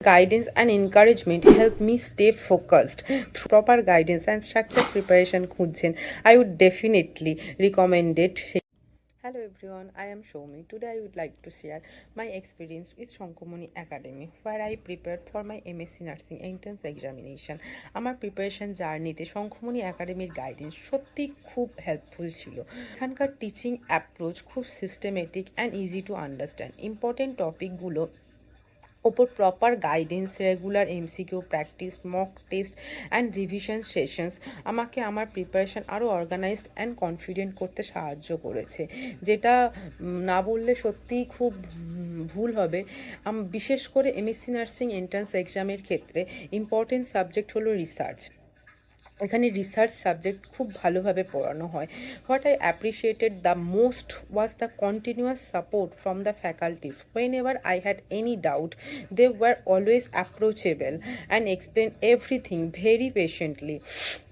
Guidance and encouragement help me stay focused. Through proper guidance and structured preparation খুঁজছেন, I would definitely recommend it. Hello everyone, I am Shomi. Today I would like to share my experience with Shankomani Academy, where I prepared for my MSc Nursing entrance examination. আমার preparation জার্নিতে শঙ্খমণি একাডেমির guidance সত্যি খুব helpful ছিল। এখানকার teaching approach খুব systematic and easy to understand. Important টপিকগুলো ওপর proper guidance, regular MCQ practice, mock test and revision sessions আমাকে আমার প্রিপারেশন আরও অর্গানাইজড অ্যান্ড কনফিডেন্ট করতে সাহায্য করেছে, যেটা না বললে সত্যিই খুব ভুল হবে। বিশেষ করে এমএসসি নার্সিং এন্ট্রান্স এক্সামের ক্ষেত্রে ইম্পর্টেন্ট সাবজেক্ট হলো রিসার্চ। এখানে রিসার্চ সাবজেক্ট খুব ভালোভাবে পড়ানো হয়। What I appreciated the most was the continuous support from the faculties. Whenever I had any doubt, they were always approachable and explain everything very patiently.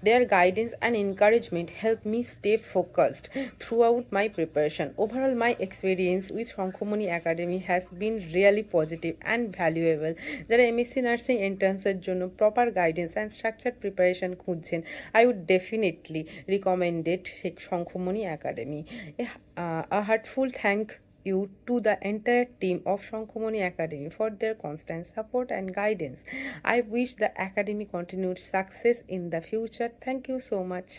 Their guidance and encouragement help me stay focused throughout my preparation. Overall my experience with Shankhamani academy has been really positive and valuable. যারা MSc nursing এন্ট্রান্সের জন্য proper guidance and structure preparation খুঁজছেন, I would definitely recommend it, Shankhomani Academy. A heartful thank you to the entire team of Shankhomani Academy for their constant support and guidance. I wish the academy continued success in the future. Thank you so much.